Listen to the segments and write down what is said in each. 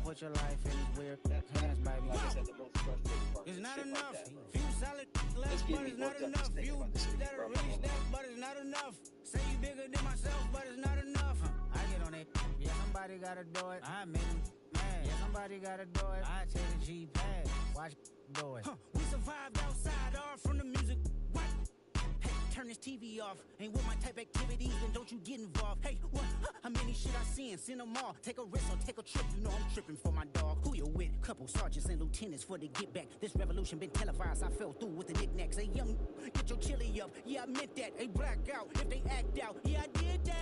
put your life in these weird hands, baby. Like I said, the most frustrating part it's is not shit enough. like that. Few solid left, but it's not enough. Few that are really left, but it's not enough. Say you bigger than myself, but it's not enough. I get on it. Yeah, somebody gotta do it. I make them mad. Yeah, somebody gotta do it. I take a G-pad. Watch do it. We survived outside, all from the music. What? Hey, turn this TV off. Ain't with my type activities, then don't you get involved. Hey, what? How many shit I seen? Send them all. Take a risk or take a trip. You know I'm tripping for my dog. Who you with? Couple sergeants and lieutenants for the get back. This revolution been televised. I fell through with the knickknacks. Hey, young, get your chili up. Yeah, I meant that. Hey, black out if they act out. Yeah, I did that.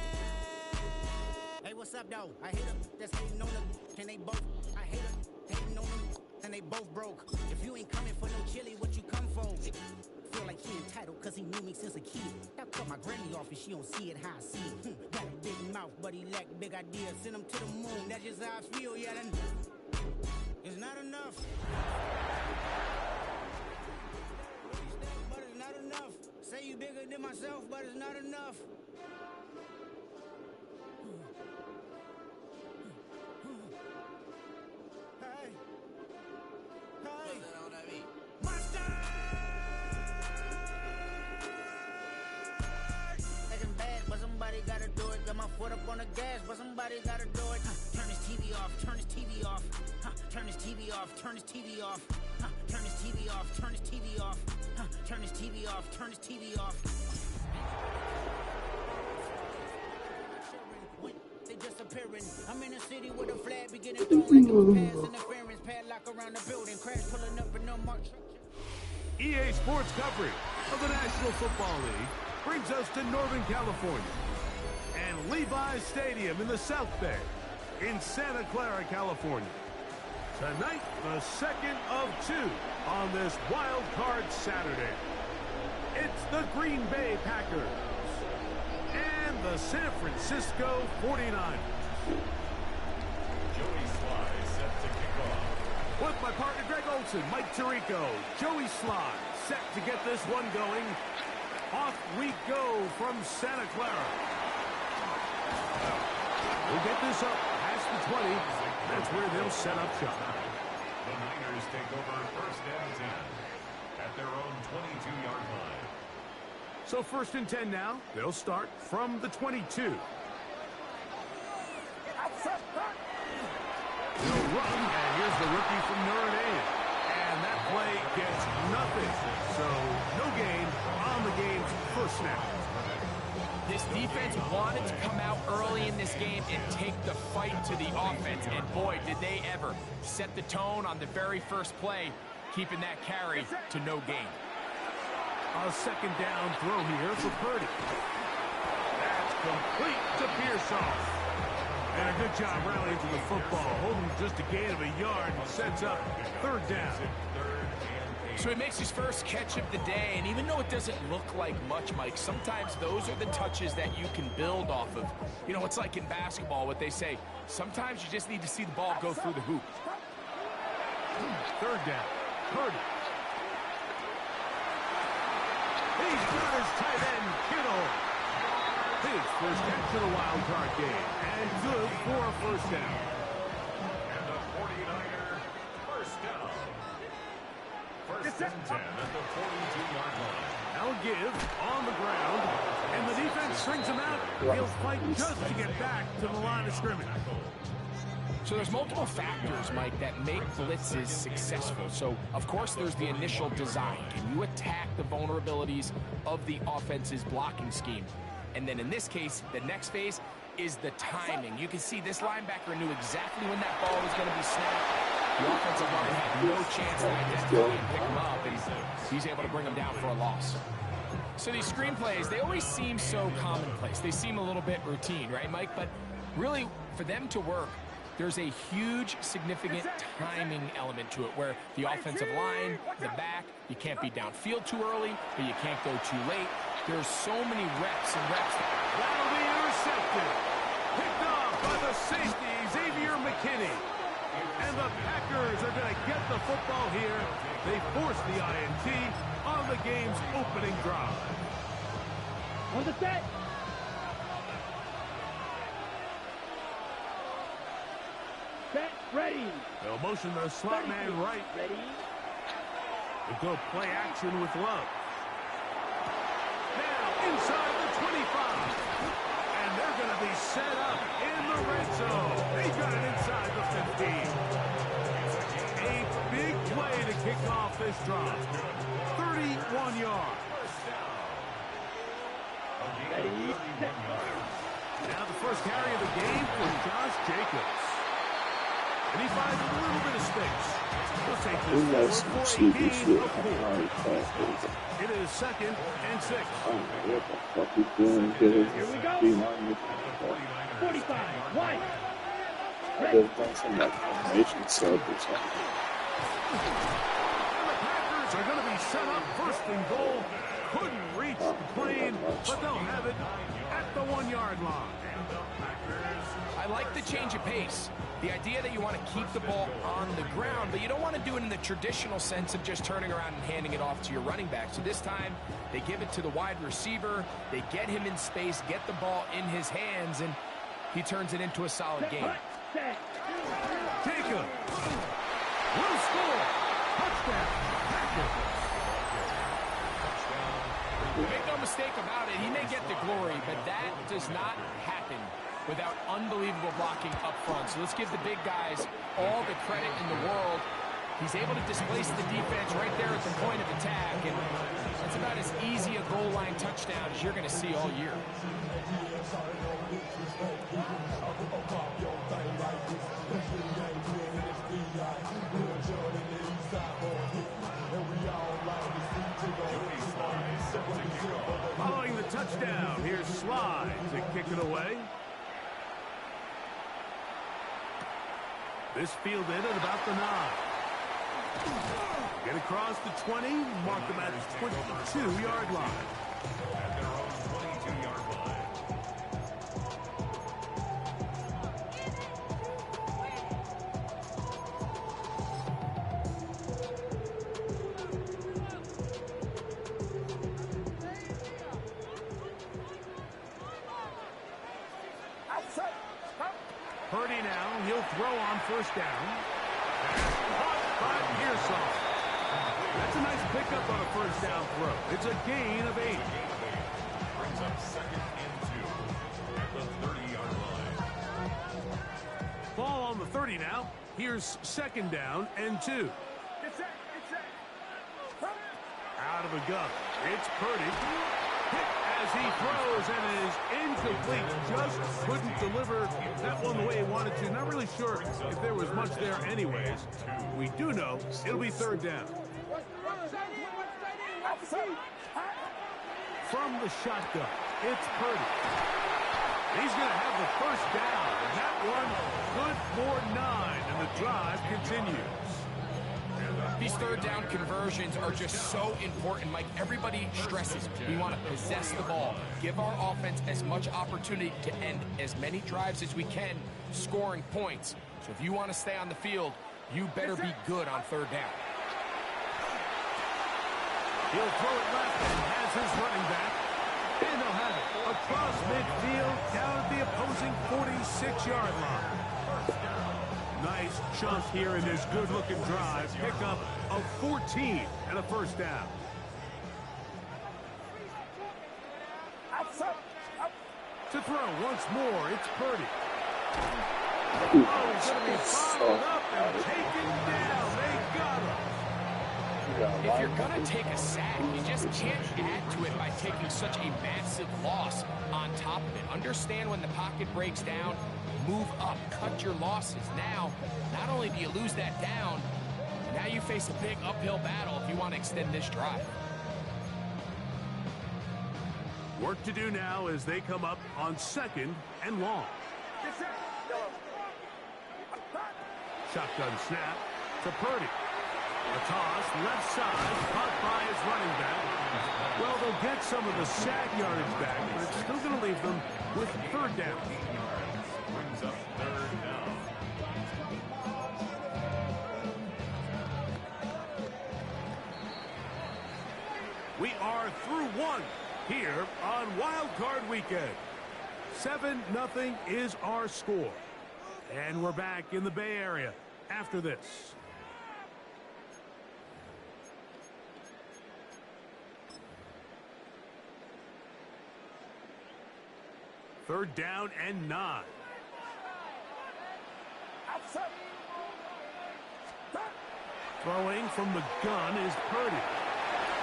Hey, what's up, though? I hate them. That's hating on them. Can they both? I hate them. Hating on them. And they both broke. If you ain't coming for no chili, what you come for? Feel like he entitled cause he knew me since a kid. I cut my granny off and she don't see it how I see it. Got a big mouth, but he lack big ideas. Send him to the moon, that's just how I feel, yeah. Then it's not enough. But it's not enough. Say you bigger than myself, but it's not enough. Hey. Hey. Monster! But somebody gotta do it. Got my foot up on the gas, but somebody gotta do it. Turn this TV off, turn this TV off. Turn this TV off, turn this TV off. Turn this TV off, turn this TV off. Turn this TV off, turn this TV off. They disappearing. I'm in a city with a flag beginning thrown like it was past interference. Padlock around the building, crash pulling up and no more. EA Sports coverage of the National Football League brings us to Northern California and Levi's Stadium in the South Bay in Santa Clara, California. Tonight, the second of two on this wild card Saturday. It's the Green Bay Packers and the San Francisco 49ers. Joey Sly set to kick off. With my partner Greg Olson, Mike Tirico, Joey Sly set to get this one going. Off we go from Santa Clara. We'll get this up past the 20. That's where they'll set up shop. The Niners take over first and 10 at their own 22-yard line. So first and 10 now. They'll start from the 22. They'll run, and here's the rookie from Notre Dame. And that play gets nothing. So no gain on the game's first snap. This defense wanted to come out early in this game and take the fight to the offense. And boy, did they ever set the tone on the very first play, keeping that carry to no gain. A second down throw here for Purdy. That's complete to Pearsall. And a good job rallying to the football, holding just a gain of a yard and sets up third down. So he makes his first catch of the day, and even though it doesn't look like much, Mike, sometimes those are the touches that you can build off of. You know, it's like in basketball, what they say, sometimes you just need to see the ball go through the hoop. Third down, Purdy. He's got his tight end, Kittle. His first catch of the wild card game, and good for a first down. And the 49er first down. First and 10 at the 42-yard line. Now give on the ground, and the defense strings him out. He'll fight just to get back to the line of scrimmage. So there's multiple factors, Mike, that make blitzes successful. So, of course, there's the initial design. Can you attack the vulnerabilities of the offense's blocking scheme? And then in this case, the next phase is the timing. You can see this linebacker knew exactly when that ball was going to be snapped. The offensive line had no chance to identify and pick him up, and he's able to bring him down for a loss. So these screenplays, they always seem so commonplace. They seem a little bit routine, right, Mike? But really, for them to work, there's a huge, significant timing element to it where the offensive line, the back, you can't be downfield too early, but you can't go too late. There's so many reps and reps. That'll be intercepted. Picked off by the safety, Xavier McKinney. And the Packers are going to get the football here. They force the INT on the game's opening drive. On the set. Set, ready. Ready. They'll motion the slot man right. Ready. We'll go play action with Love. Now inside the 25. And they're going to be set up in the red zone. They got it inside the 15. A big play to kick off this drive. 31 yards. Ready. Now the first carry of the game for Josh Jacobs. And he finds a little bit of space. He'll take this forward for a gain of 4. It is 2nd and 6. What the fuck he's doing? Here we go. 45. Wide. There's been some like formation sub or something. And the Packers are going to be set up 1st and goal. Couldn't reach the plane, but they'll have it at the 1-yard line. I like the change of pace. The idea that you want to keep the ball on the ground, but you don't want to do it in the traditional sense of just turning around and handing it off to your running back. So this time, they give it to the wide receiver. They get him in space, get the ball in his hands, and he turns it into a solid game. Jacob will score. Touchdown. Packers. Make no mistake about it, he may get the glory, but that does not happen without unbelievable blocking up front. So let's give the big guys all the credit in the world. He's able to displace the defense right there at the point of attack, and that's about as easy a goal line touchdown as you're going to see all year. Following the touchdown, here's Slide to kick it away. This fielded at about the 9. Get across the 20, mark them at his 22-yard line. At their own 22-yard line. Purdy now, he'll throw on 1st down. Caught by Pearsall. That's a nice pickup on a 1st down throw. It's a gain of 8. Brings up 2nd and 2 at the 30-yard line. Ball on the 30 now. Here's 2nd down and 2. Out of the gun. It's Purdy. Hit as he throws and is incomplete. Just couldn't deliver that one the way he wanted to. Not really sure if there was much there anyways. We do know it'll be 3rd down. From the shotgun, it's Purdy. He's going to have the 1st down. And that one good for 9. And the drive continues. These 3rd down conversions are just so important, Mike. Everybody stresses we want to possess the ball, give our offense as much opportunity to end as many drives as we can, scoring points. So if you want to stay on the field, you better be good on 3rd down. He'll throw it left and has his running back. And they'll have it across midfield down at the opposing 46-yard line. Nice chunk here in this good-looking drive. Pickup of 14 and a 1st down. To throw once more, it's Purdy. Oh, he's going to be followed up and taken down. They got him. If you're going to take a sack, you just can't add to it by taking such a massive loss on top of it. Understand when the pocket breaks down, move up, cut your losses. Now, not only do you lose that down, now you face a big uphill battle if you want to extend this drive. Work to do now as they come up on 2nd and long. Shotgun snap to Purdy. A toss, left side, caught by his running back. Well, they'll get some of the sack yardage back, but it's still going to leave them with 3rd down. Brings up 3rd down. We are through 1 here on Wild Card Weekend. 7-0 is our score. And we're back in the Bay Area. after this. Third down and 9. Throwing from the gun is Purdy.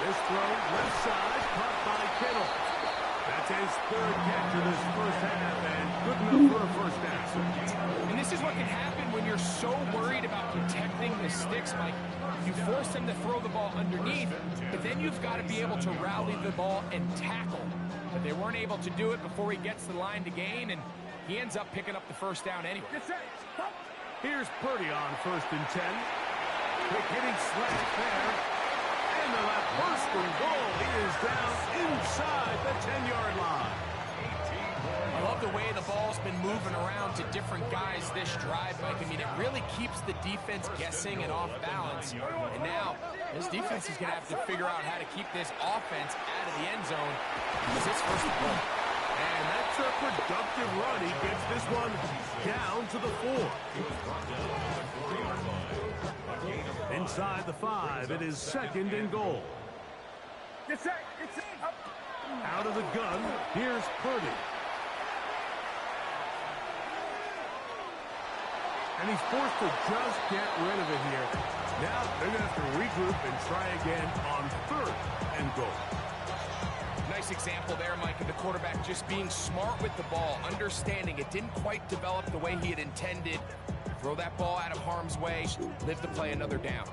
This throw left side, caught by Kittle. That's his third catch of this first half, and good enough for a first down. And this is what can happen when you're so worried about protecting the sticks, Mike. You force them to throw the ball underneath, but then you've got to be able to rally the ball and tackle. But they weren't able to do it before he gets the line to gain, and he ends up picking up the first down anyway. Here's Purdy on 1st and 10. Quick hitting slant there. And the left first and goal. He is down inside the 10-yard line. I love the way the ball's been moving around to different guys this drive, Mike. I mean, it really keeps the defense guessing and off balance. And now, this defense is going to have to figure out how to keep this offense out of the end zone because it's first and goal. And that's a productive run. He gets this one down to the 4. Inside the 5, it is 2nd and goal. Out of the gun, here's Purdy. And he's forced to just get rid of it here. Now they're going to have to regroup and try again on 3rd and goal. Nice example there, Mike, of the quarterback just being smart with the ball, understanding it didn't quite develop the way he had intended. Throw that ball out of harm's way, live to play another down.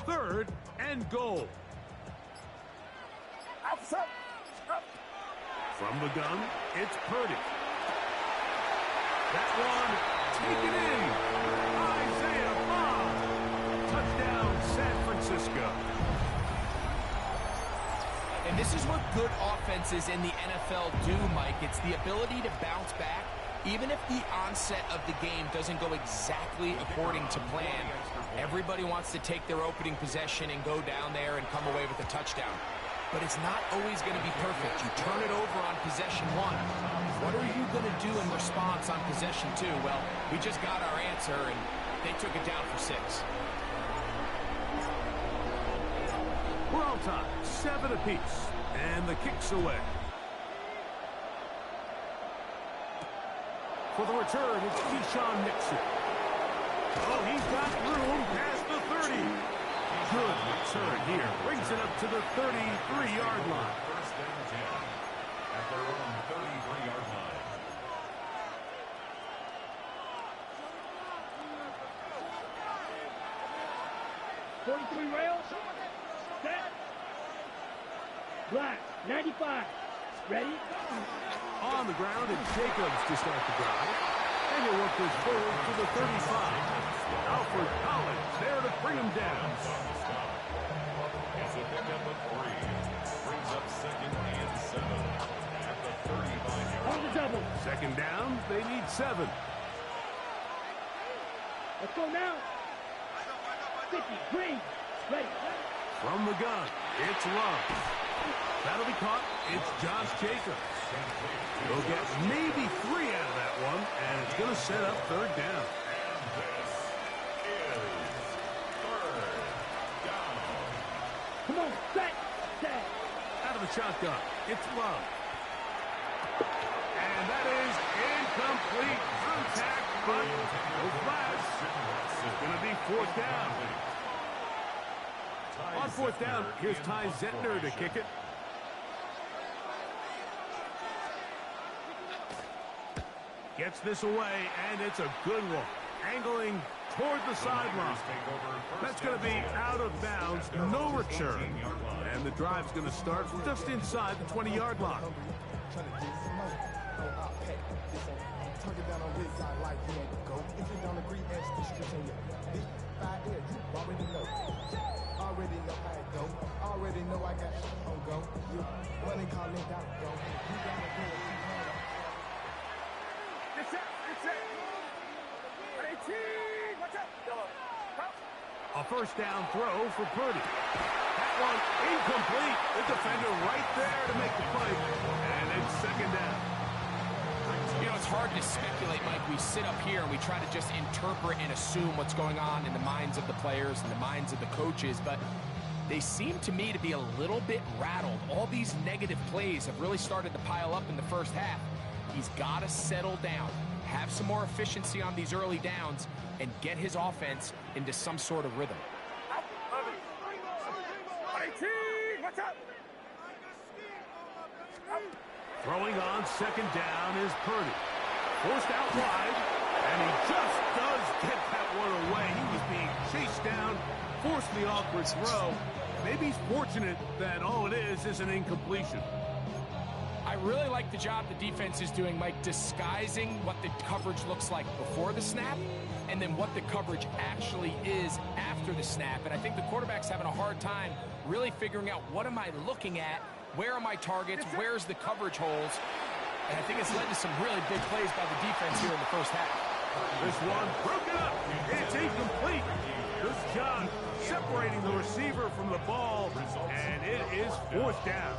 Third and goal. From the gun, it's Purdy. That one taken in. Isaiah Bond. Touchdown, San Francisco. And this is what good offenses in the NFL do, Mike. It's the ability to bounce back, even if the onset of the game doesn't go exactly according to plan. Everybody wants to take their opening possession and go down there and come away with a touchdown. But it's not always going to be perfect. You turn it over on possession 1. What are you going to do in response on possession 2? Well, we just got our answer, and they took it down for 6. We're all tied, 7 apiece, and the kick's away. For the return, it's Keyshawn Nixon. Oh, he's got room past the 30. Good return here. Brings it up to the 33-yard line. First and 10 at their own 33-yard line. Rails. Set. Black. 95. Ready? On the ground, and Jacobs to start the drive. And he'll work this forward to the 35. Alfred Collins there to bring him down. It's a pickup of 3. Brings up 2nd and 7 at the 35-yard. On the double. Second down, they need 7. Let's go now. 50. Green. Ready. From the gun, it's Love. That'll be caught. It's Josh Jacobs. He'll get maybe 3 out of that one, and it's going to set up 3rd down. Come on, set. Out of the shotgun, it's Love. And that is incomplete. Contact, but no flags. It's going to be 4th down. On 4th down, here's Ty Zentner to kick it. Gets this away, and it's a good one. Angling toward the sideline. That's going to be out of bounds, no return. And the drive's going to start just inside the 20-yard line. first down throw for Purdy. That one incomplete. The defender right there to make the play. And it's second down. You know, it's hard to speculate, Mike. We sit up here and we try to just interpret and assume what's going on in the minds of the players and the minds of the coaches, but they seem to me to be a little bit rattled. All these negative plays have really started to pile up in the first half. He's got to settle down, have some more efficiency on these early downs, and get his offense into some sort of rhythm. Throwing on second down is Purdy. Forced out wide, and he just does get that one away. He was being chased down, forced the awkward throw. Maybe he's fortunate that all it is an incompletion. I really like the job the defense is doing, Mike, disguising what the coverage looks like before the snap and then what the coverage actually is after the snap. And I think the quarterback's having a hard time really figuring out, what am I looking at? Where are my targets? Where's the coverage holes? And I think it's led to some really big plays by the defense here in the first half. This one broken up. It's incomplete. Good job separating the receiver from the ball, and it is fourth down.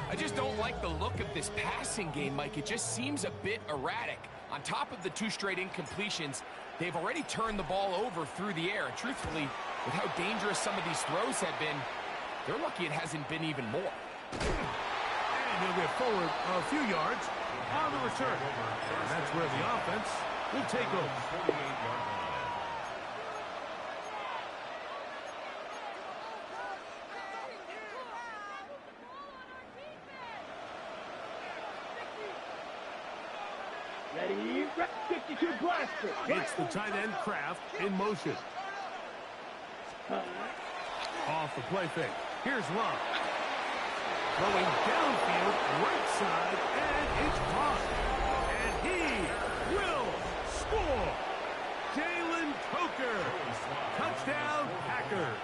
I just don't like the look of this passing game, Mike. It just seems a bit erratic. On top of the 2 straight incompletions, they've already turned the ball over through the air. And truthfully, with how dangerous some of these throws have been, they're lucky it hasn't been even more. And he'll get forward a few yards on the return. And that's where the offense will take over. Ready, 52 blaster. It's the tight end Kraft in motion. Off the play fake. Here's Love. Throwing downfield, right side, and it's caught. And he will score. Jalen Coker. Touchdown, Packers.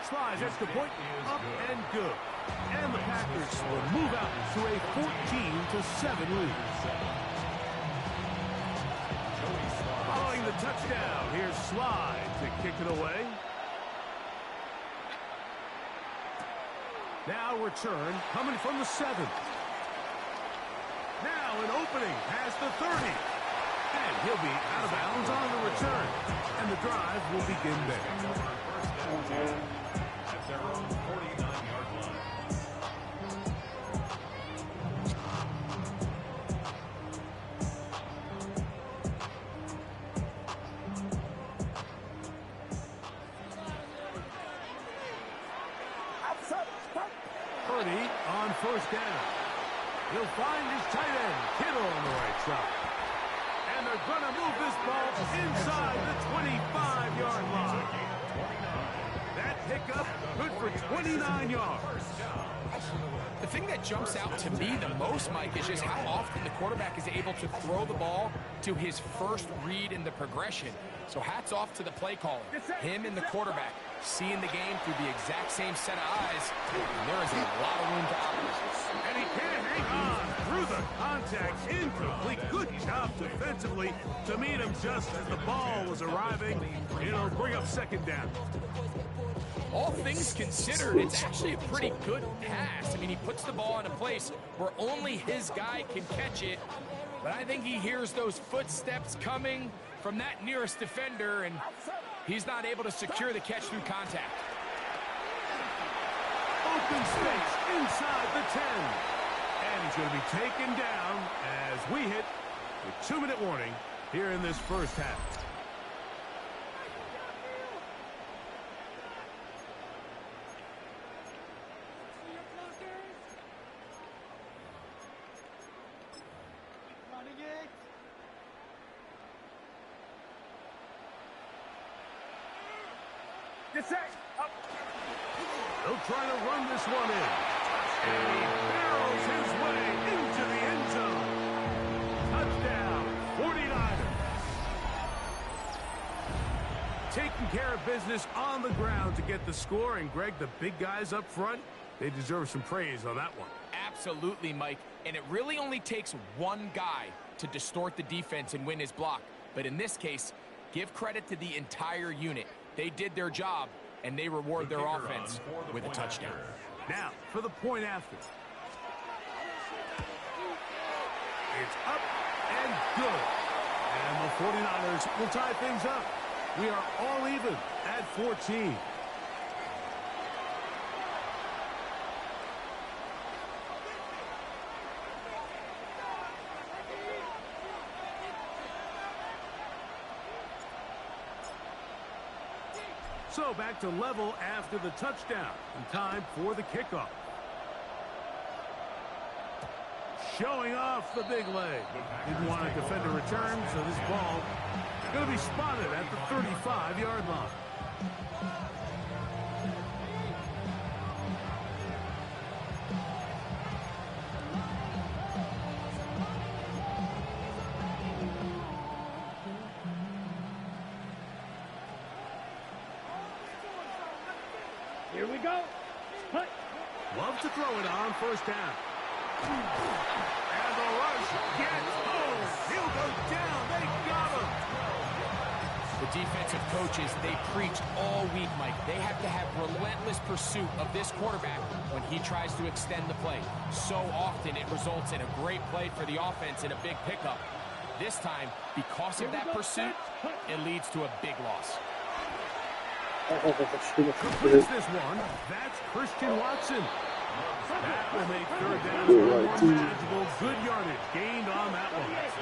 Slides extra point, up and good. And the Packers will move out to a 14-7 lead. Following the touchdown, here's Slide to kick it away. Now return coming from the 7. Now an opening past the 30. And he'll be out of bounds on the return. And the drive will begin there. At their own 49-yard line. Purdy on first down. He'll find his tight end, Kittle, on the right side. And they're going to move this ball inside the 25-yard line. That pickup good for 29 yards. The thing that jumps out to me the most, Mike, is just how often the quarterback is able to throw the ball to his first read in the progression. So hats off to the play caller. Him and the quarterback seeing the game through the exact same set of eyes. And there is a lot of room to operate. And he can't hang on through the contact. Incomplete. Good job defensively to meet him just as the ball was arriving. It'll bring up second down. All things considered, it's actually a pretty good pass. I mean, he puts the ball in a place where only his guy can catch it. But I think he hears those footsteps coming from that nearest defender, and he's not able to secure the catch through contact. Open space inside the 10. And he's going to be taken down as we hit the 2-minute warning here in this first half. They'll try to run this one in. And he barrels his way into the end zone. Touchdown, 49ers. Taking care of business on the ground to get the score. And, Greg, the big guys up front, they deserve some praise on that one. Absolutely, Mike. And it really only takes one guy to distort the defense and win his block. But in this case, give credit to the entire unit. They did their job, and they reward their offense with a touchdown. Now, for the point after. It's up and good. And the 49ers will tie things up. We are all even at 14. So back to level after the touchdown. And time for the kickoff. Showing off the big leg. Didn't want a defender return, so this ball is going to be spotted at the 35-yard line. Here we go. Hut. Love to throw it on first down. And the rush gets home. He'll go down. They got him. The defensive coaches, they preach all week, Mike. They have to have relentless pursuit of this quarterback when he tries to extend the play. So often it results in a great play for the offense and a big pickup. This time, because of that pursuit, it leads to a big loss. Completes this one. That's Christian Watson. That will make third down more manageable. Good yardage gained on that one. Makes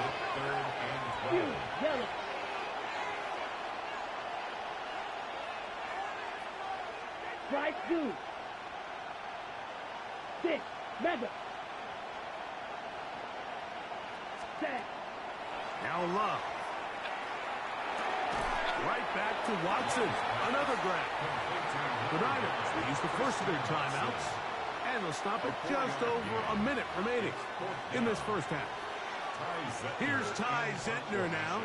it 3rd and 12. Strike 2. 6. Mega. Set. Now Love. Right back to Watson. Another grab. The Niners will use the first of their timeouts, and they'll stop at just over a minute remaining in this first half. Here's Ty Zentner now,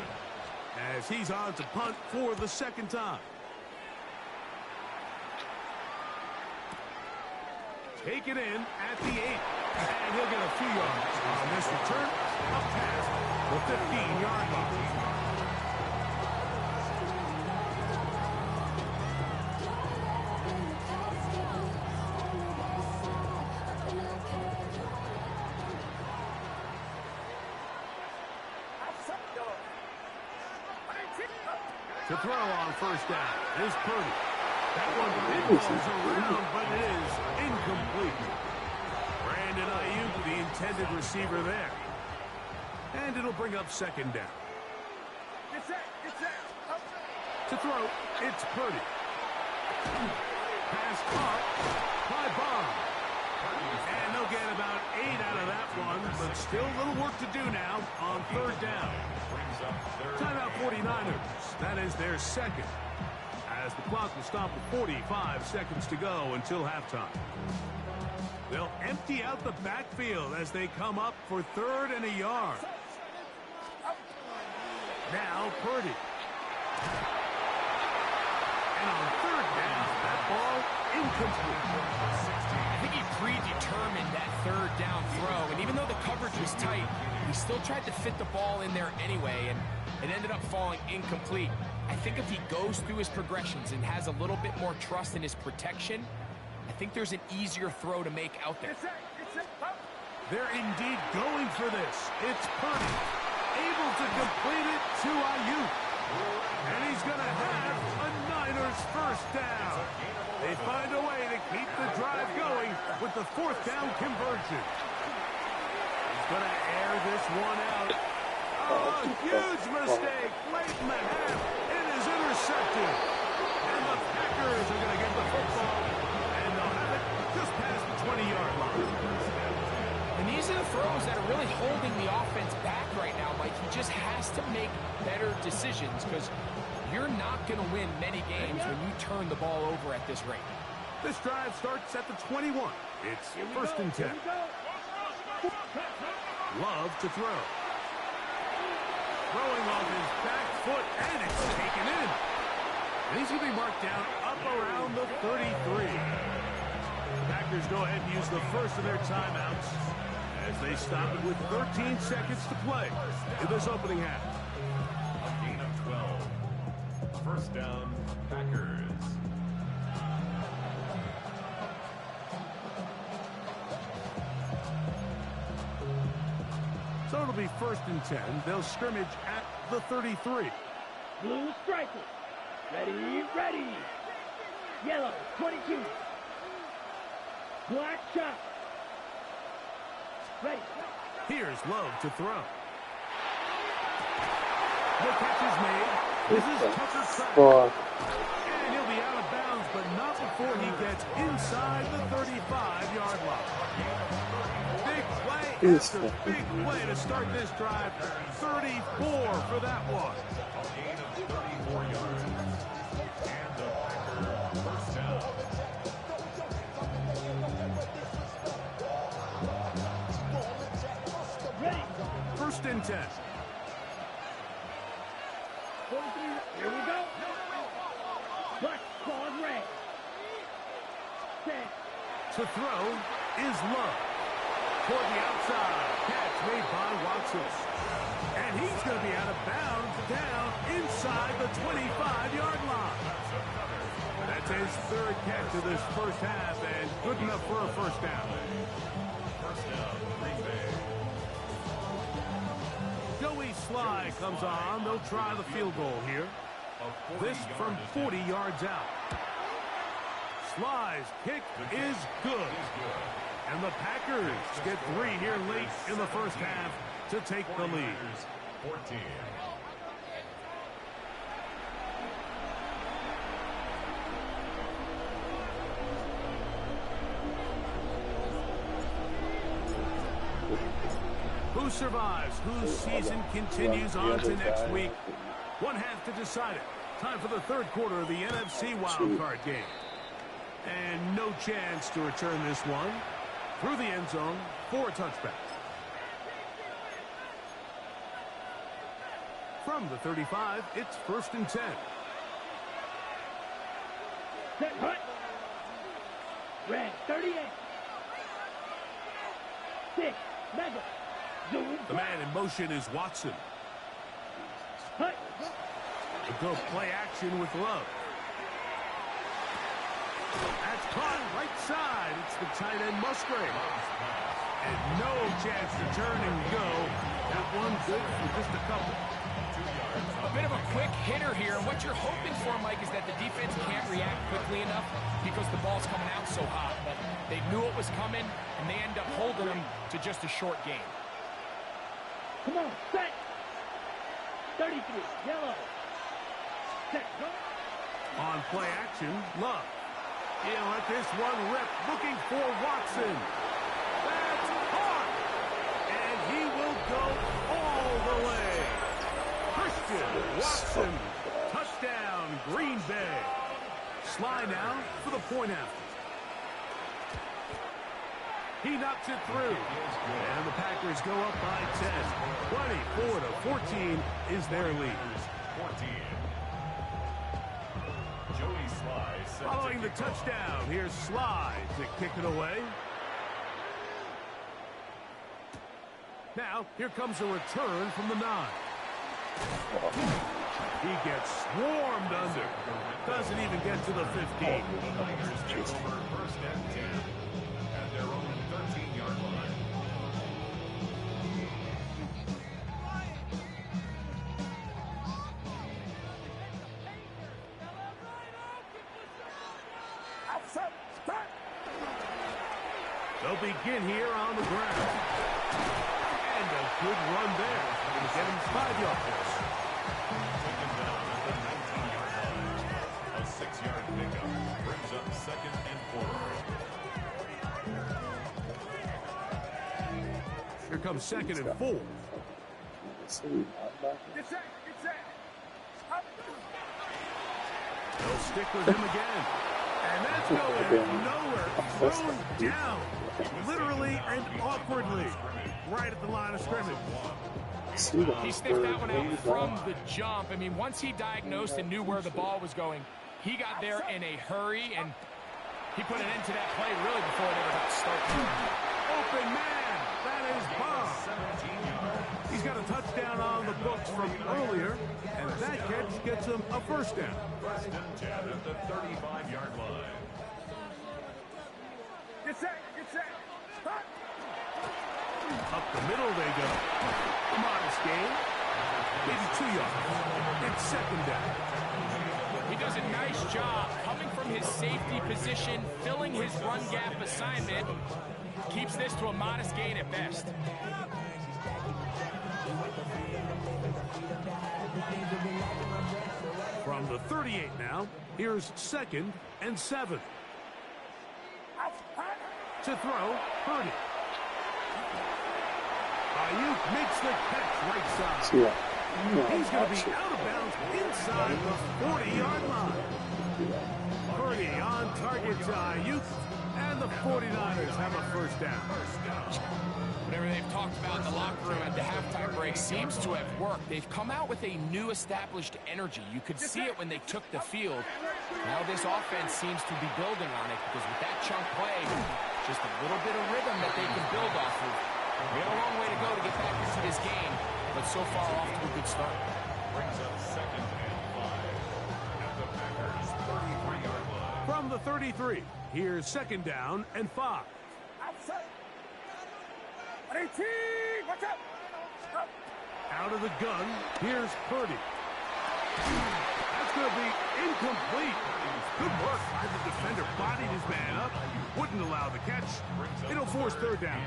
as he's on to punt for the second time. Take it in at the 8, and he'll get a few yards on this return up past the 15-yard line. To throw on first down is Purdy. That one goes around, but it is incomplete. Brandon Ayuk, the intended receiver there. And it'll bring up second down. To throw, it's Purdy. Pass caught by Bond. And they'll get about 8 out of that one, but still a little work to do now on third down. Timeout 49ers. That is their second. As the clock will stop with 45 seconds to go until halftime. They'll empty out the backfield as they come up for 3rd and a yard. Now Purdy. And on 3rd down, that ball incomplete. I think he predetermined that 3rd down throw, and even though the coverage was tight, he still tried to fit the ball in there anyway, and it ended up falling incomplete. I think if he goes through his progressions and has a little bit more trust in his protection, I think there's an easier throw to make out there. They're indeed going for this. It's Purdy, able to complete it to Ayuk. And he's going to have a Niners first down. They find a way to keep the drive going with the 4th down conversion. He's going to air this one out. Oh, a huge mistake late in the half. It is intercepted. And the Packers are going to get the football. And they'll have it just past the 20-yard line. And these are the throws that are really holding the offense back right now, Mike. He just has to make better decisions because you're not going to win many games when you turn the ball over at this rate. This drive starts at the 21. It's 1st and 10. Love to throw. Throwing off his back foot, and it's taken in. And he's going to be marked down up around the 33. The Packers go ahead and use the first of their timeouts as they stop it with 13 seconds to play in this opening half. A gain of 12. First down, Packers. So it'll be 1st and 10. They'll scrimmage at the 33. Blue strikers. Ready, ready. Yellow, 22. Black shot. Ready. Here's Love to throw. The catch is made. This is Tucker Kraft. And he'll be out of bounds, but not before he gets inside the 35-yard line. Big play after big play to start this drive. 34 for that one. A gain of 34 yards. And the Packers first down. Ready. 1st and 10. 43. Here we go. Black claws red. 10. To throw is Love. Toward the outside. Catch made by Watson. And he's going to be out of bounds down inside the 25-yard line. That's his 3rd catch of this first half and good enough for a first down. First down, Green Bay. Joey Sly comes on. They'll try the field goal here. This from 40 yards out. Sly's kick is good. And the Packers get 3 here late in the first half to take the lead. 14. Who survives? Whose season continues on to next week? One half to decide it. Time for the 3rd quarter of the NFC wildcard game. And no chance to return this one. Through the end zone for a touchback. From the 35, it's 1st and 10. Set, hut. Red, 38. 6. Mega. Zoom. The man in motion is Watson. Hut. To go play action with Love. That's caught right side. It's the tight end Musgrave. And no chance to turn and go. That one good for just a couple. A bit of a quick hitter here. And what you're hoping for, Mike, is that the defense can't react quickly enough because the ball's coming out so hot. But they knew it was coming, and they end up holding them to just a short game. Come on, set. 33. Yellow. Set, go. On play action, Love. He'll let this one rip, looking for Watson. That's caught! And he will go all the way. Christian Watson, touchdown, Green Bay. Sly now for the point after. He knocks it through. And the Packers go up by 10. 24-14 is their lead. 14. Joey Sly. Following the touchdown, here's Sly to kick it away. Now, here comes a return from the 9. He gets swarmed under. Doesn't even get to the 15. Niners take over 1st and 10 at their own 13-yard line. They'll begin here on the ground. And a good run there to get him 5 yards. Taken down at the 19-yard line. A 6-yard pickup brings up 2nd and 4. Here comes 2nd and 4. They'll stick with him again. And that's going nowhere. Thrown down. Literally and awkwardly. Right at the line of scrimmage. He sniffed that one out from the jump. I mean, once he diagnosed and knew where the ball was going, he got there in a hurry, and he put an end to that play really before it ever got started. Open man. That That is Bob. He's got a touchdown on the books from earlier, and that catch gets him a first down. First and 10 at the 35-yard line. Get set. Stop. Up the middle they go. Modest gain. Maybe 2 yards. It's second down. He does a nice job coming from his safety position, filling his run gap assignment. Keeps this to a modest gain at best. From the 38 now, here's 2nd and 7. To throw, Purdy. Ayuk makes the catch right side. He's going to be out of bounds inside the 40-yard line. Purdy on target to Ayuk, and the 49ers have a first down. Whatever they've talked about in the locker room at the halftime break seems to have worked. They've come out with a new established energy. You could see it when they took the field. Now this offense seems to be building on it because with that chunk play, just a little bit of rhythm that they can build off of. We have a long way to go to get back into this game, but so far off to a good start. Brings up 2nd and 5 at the Packers' 33-yard line. From the 33, here's 2nd down and 5. Outside. 18. Watch out. Stop. Out of the gun, here's Purdy. That's going to be incomplete. Good work by the defender. Bodied his man up. Wouldn't allow the catch. It'll force 3rd down.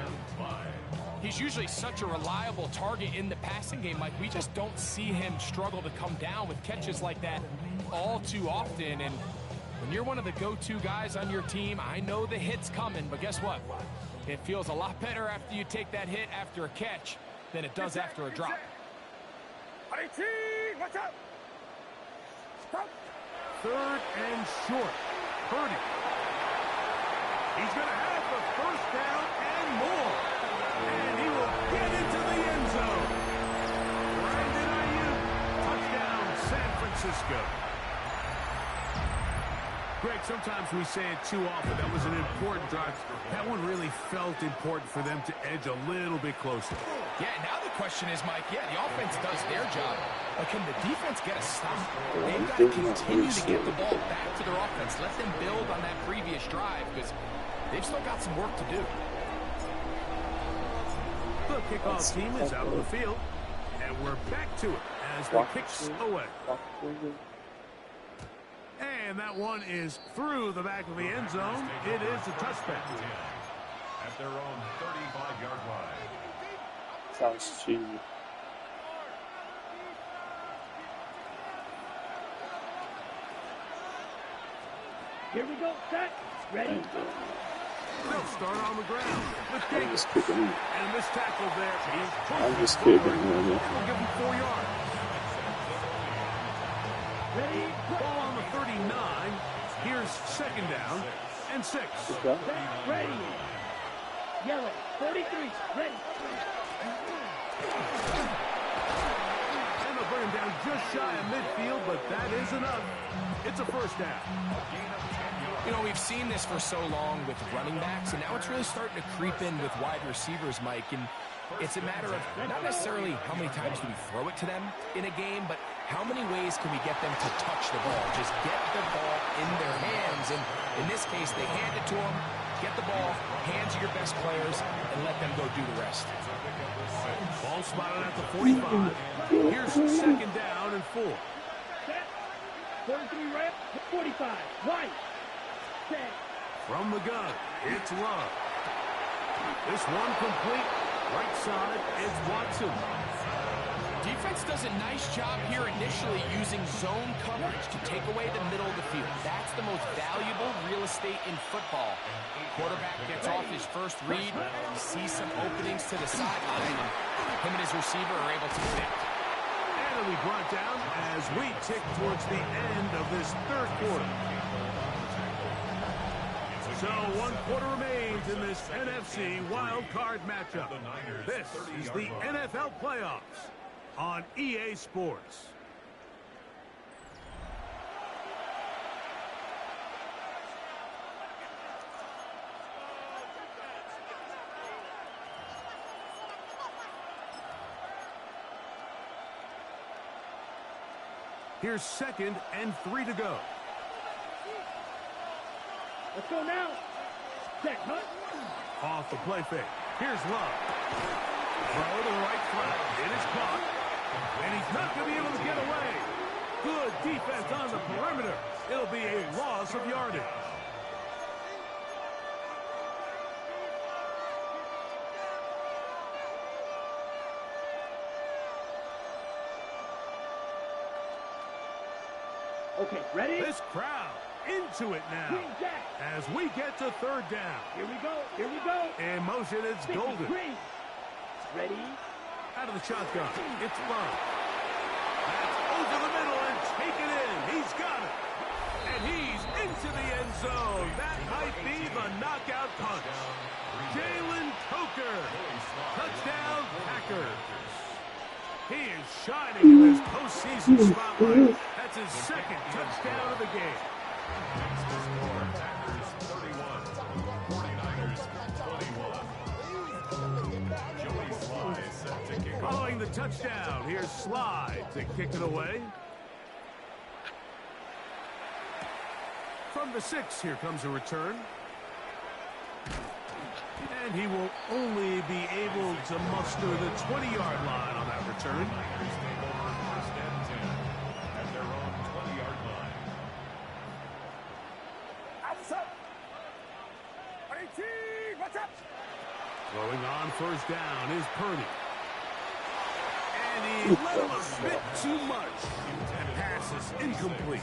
He's usually such a reliable target in the passing game. Like, we just don't see him struggle to come down with catches like that all too often. And when you're one of the go-to guys on your team, I know the hit's coming, but guess what? It feels a lot better after you take that hit after a catch than it does after a drop. 18. Watch out. Stop. 3rd and short. Purdy. He's going to have the first down and more. And he will get into the end zone. Brandon Ayuk. Touchdown, San Francisco. Greg, sometimes we say it too often. That was an important drive. That one really felt important for them to edge a little bit closer. Yeah, now the question is, Mike, the offense does their job, but can the defense get a stop? They've got to continue to get the ball back to their offense. Let them build on that previous drive because they've still got some work to do. The kickoff team is out on the field, and we're back to it as the kicks away. And that one is through the back of the end zone. It is a touchback. At their own 35-yard line. Sounds cheesy. Here we go. Set. Ready. They'll start on the ground with I'm Davis. just kicking. And this tackle there is I'm just kidding. We'll give him 4 yards. Ready. Ball on the 39. Here's 2nd down and 6. Set. Ready. Yellow. 43. Ready. And they'll bring him down just shy of midfield, but that is enough. It's a first down. You know, we've seen this for so long with running backs, and now it's really starting to creep in with wide receivers, Mike. And it's a matter of not necessarily how many times do we throw it to them in a game, but how many ways can we get them to touch the ball? Just get the ball in their hands. And in this case, they hand it to them, get the ball, hands of your best players, and let them go do the rest. Ball spotted at the 45. Here's 2nd down and 4. Set. 43 right. 45. Right. Set. From the gun, it's Love. This one complete. Right side, it's Watson. Defense does a nice job here initially using zone coverage to take away the middle of the field. That's the most valuable real estate in football. Quarterback gets off his first read. He sees some openings to the sideline, and him and his receiver are able to connect. And it'll be brought down as we tick towards the end of this 3rd quarter. So 1 quarter remains in this NFC wild card matchup. This is the NFL playoffs on EA Sports. Here's 2nd and 3 to go. Let's go now. Set, huh? Off the play fake. Here's Love. Throw to the right flat. It is caught. And he's not going to be able to get away. Good defense on the perimeter. It'll be a loss of yardage. Okay, ready? This crowd into it now Green Jack. as we get to 3rd down. Here we go. Here we go. In motion, it's 50 Golden. Green. Ready? Out of the shotgun. It's Love. That's over the middle and taken in. He's got it. And he's into the end zone. That might be the knockout punch. Jalen Coker. Touchdown, Packers. He is shining in this postseason spotlight. That's his 2nd touchdown of the game. Packers 31, 49ers 21. Joey Sly set to kick off. Following the touchdown, here's Sly to kick it away. From the 6, here comes a return. And he will only be able to muster the 20-yard line on that return. Niners take over 1st and 10 at their own 20-yard line. What's up? What's up? Throwing on 1st down is Purdy. And he let him a bit too much. That pass is incomplete.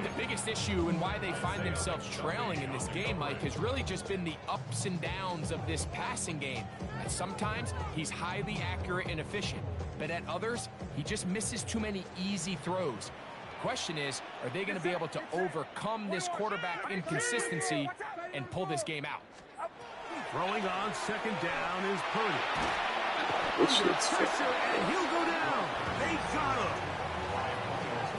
The biggest issue and why they find themselves trailing in this game, Mike, has really just been the ups and downs of this passing game. At sometimes, he's highly accurate and efficient, but at others, he just misses too many easy throws. The question is, are they going to be able to overcome this quarterback inconsistency and pull this game out? Throwing on 2nd down is Purdy. This shit's Pressure, and he'll go down. They got him.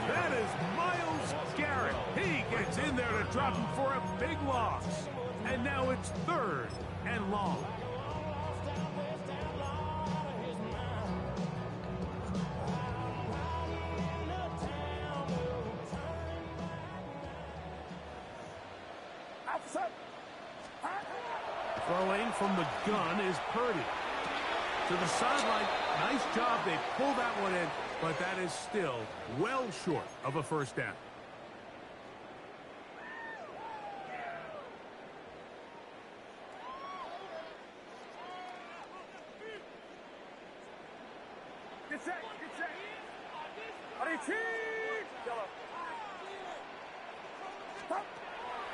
That is Myles Garrett. He gets in there to drop him for a big loss. And now it's 3rd and long. Throwing from the gun is Purdy. To the sideline. Nice job. They pull that one in, but that is still well short of a 1st down. Get set. Get set.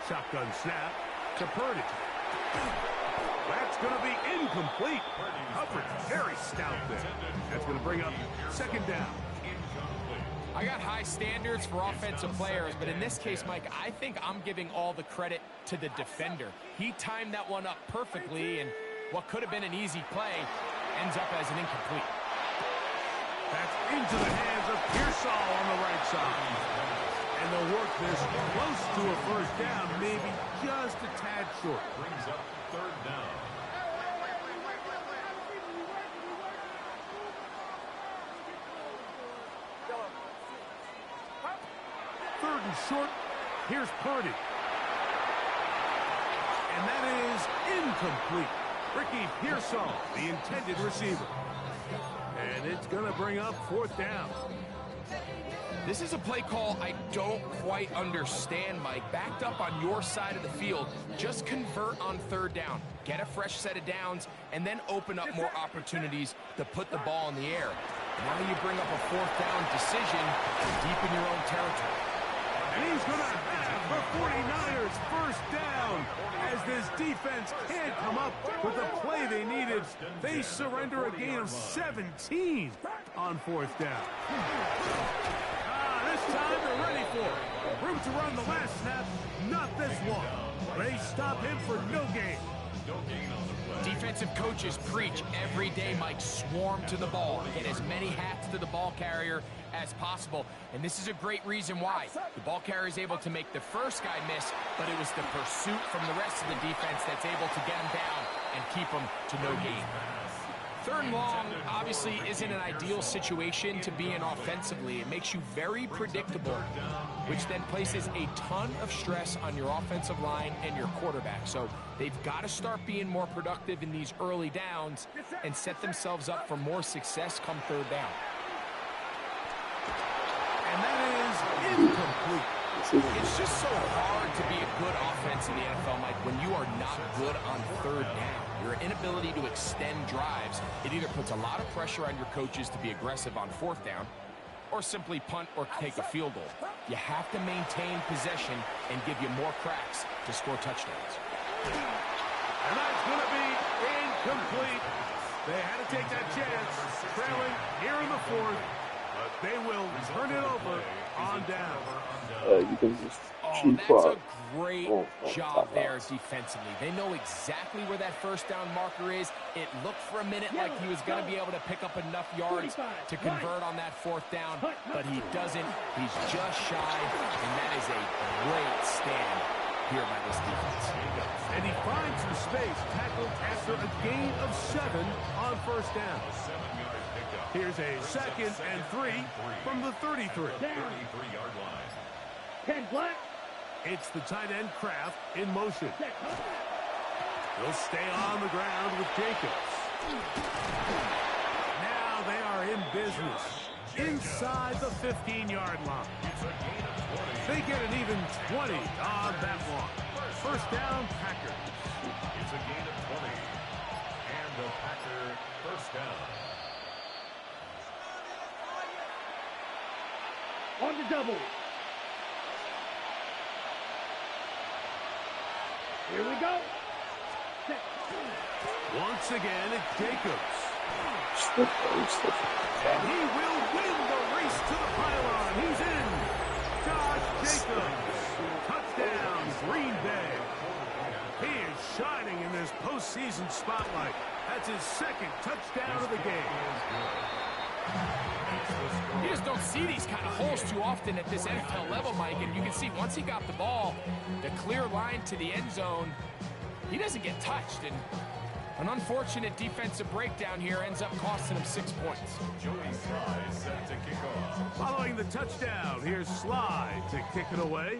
Shotgun snap to Purdy. That's going to be incomplete. Coverage very stout there. That's going to bring up 2nd down. I got high standards for offensive players, but in this case, Mike, I think I'm giving all the credit to the defender. He timed that one up perfectly, and what could have been an easy play ends up as an incomplete. That's into the hands of Pearsall on the right side. And they'll work this close to a 1st down, maybe just a tad short. Brings up 3rd down. Third and short. Here's Purdy. And that is incomplete. Ricky Pearsall, the intended receiver. And it's going to bring up 4th down. This is a play call I don't quite understand, Mike. Backed up on your side of the field, just convert on 3rd down. Get a fresh set of downs, and then open up more opportunities to put the ball in the air. Now you bring up a 4th down decision deep in your own territory. And he's going to have the 49ers 1st down. As this defense can't come up with the play they needed, they surrender a gain of 17 on 4th down. This time they're ready for it. Room to run the last snap, not this one. They stop him for no gain. Defensive coaches preach every day, Mike, swarm to the ball. Get as many hats to the ball carrier as possible. And this is a great reason why. The ball carrier is able to make the first guy miss, but it was the pursuit from the rest of the defense that's able to get him down and keep him to no gain. Third and long obviously isn't an ideal situation to be in offensively. It makes you very predictable, which then places a ton of stress on your offensive line and your quarterback. So they've got to start being more productive in these early downs and set themselves up for more success come third down. And that is incomplete. It's just so hard to be a good offense in the NFL, Mike, when you are not good on third down. Your inability to extend drives, it either puts a lot of pressure on your coaches to be aggressive on fourth down or simply punt or take a field goal. You have to maintain possession and give you more cracks to score touchdowns. And that's going to be incomplete. They had to take that chance, trailing here in the fourth, but they will turn it over on down. You can just cheat that's a clock. great job there defensively. They know exactly where that first down marker is. It looked for a minute like he was going to be able to pick up enough yards to convert on that fourth down, but he doesn't. He's just shy, and that is a great stand here by this defense. And he finds some space, tackled after a gain of 7 on first down. Here's a 2nd and 3 from the 33. 33-yard line. 10 black. It's the tight end Kraft in motion. He'll stay on the ground with Jacobs. Now they are in business inside the 15-yard line. They get an even 20 on that one. First down, Packers. It's a gain of 20. And the Packer first down. On the double. Here we go. Once again, it's Jacobs. Stiff. And he will win the race to the pylon. He's in. Josh Jacobs. Touchdown, Green Bay. He is shining in this postseason spotlight. That's his 2nd touchdown of the game. You just don't see these kind of holes too often at this NFL level, Mike, and you can see once he got the ball, the clear line to the end zone, he doesn't get touched, and an unfortunate defensive breakdown here ends up costing him 6 points. Joey Sly set to kick off. Following the touchdown, here's Sly to kick it away.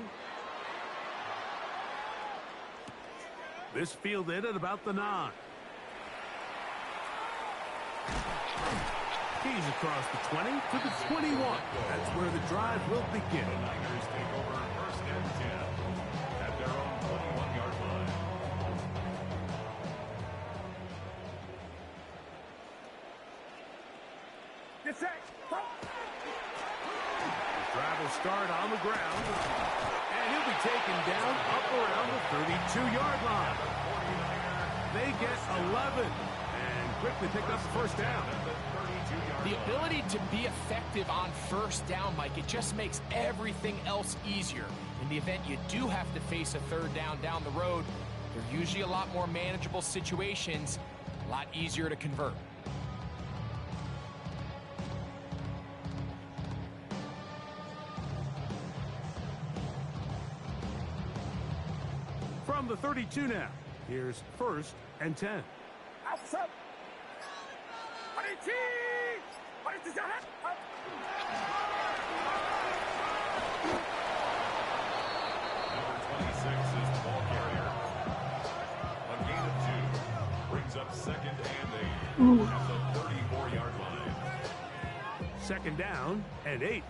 This fielded at about the 9. He's across the 20 to the 21. That's where the drive will begin. The Niners take over first and 10 at their own 21-yard line. Get set. The drive will start on the ground, and he'll be taken down up around the 32-yard line. They get 11 and quickly pick up the first down. The ability to be effective on first down, Mike, it just makes everything else easier. In the event you do have to face a third down the road, they're usually a lot more manageable situations, a lot easier to convert. From the 32 now, here's 1st and 10. Outside. Number 26 is the ball carrier. A gain of 2 brings up 2nd and 8 at the 34-yard line. 2nd down and 8.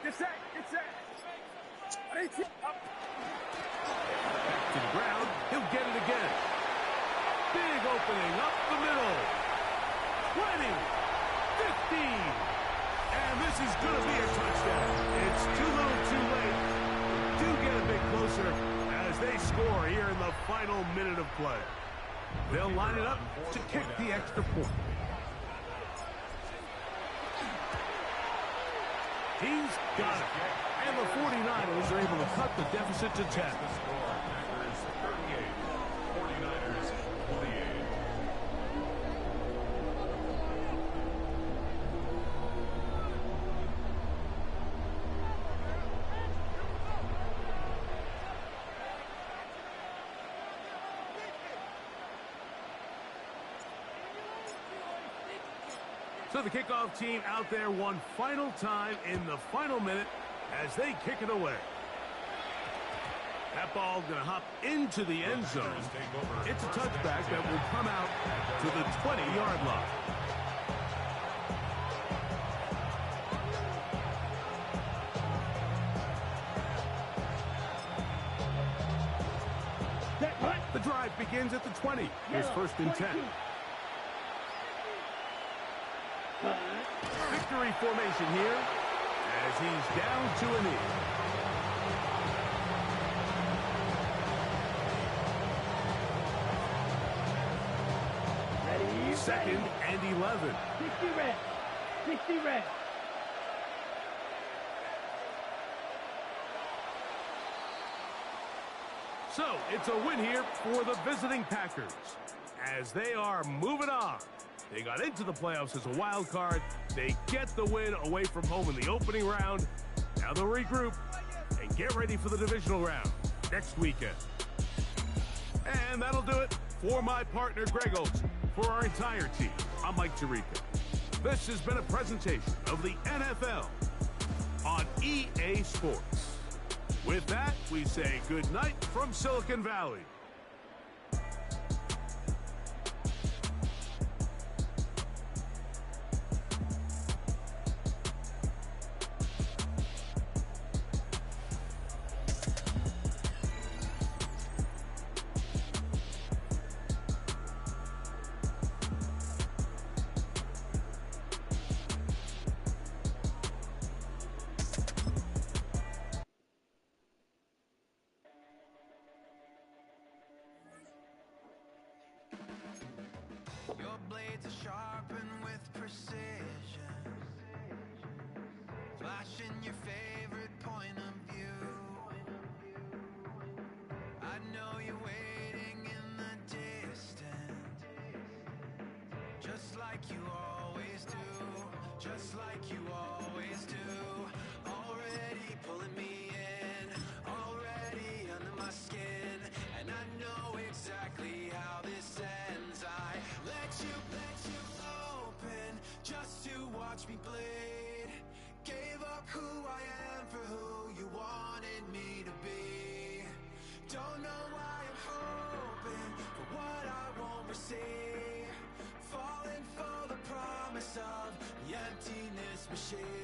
Get set. Get set. Back to the ground. He'll get it again. Big opening up the middle. 20, 15. And this is going to be a touchdown. It's too little too late. Do get a bit closer as they score here in the final minute of play. They'll line it up to kick the extra point. He's got it. And the 49ers are able to cut the deficit to 10. Packers 38, 49ers 28. So the kickoff team out there one final time in the final minute as they kick it away. That ball going to hop into the end zone. It's a touchback that will come out to the 20-yard line. The drive begins at the 20. Here's first and 10. Victory formation here as he's down to a knee. Ready, Second and 11. 60 red. 60 red. So it's a win here for the visiting Packers as they are moving on. They got into the playoffs as a wild card. They get the win away from home in the opening round. Now they'll regroup and get ready for the divisional round next weekend. And that'll do it for my partner, Greg Olson. For our entire team, I'm Mike Tirico. This has been a presentation of the NFL on EA Sports. With that, we say good night from Silicon Valley. Your blades are sharpened with precision, flashing your favorite point of view. I know you're waiting in the distance, just like you always do, just like you always do. Already pulling me in, already under my skin, and I know exactly how this ends. I let you open just to watch me bleed. Gave up who I am for who you wanted me to be. Don't know why I'm hoping for what I won't receive. Falling for the promise of the emptiness machine.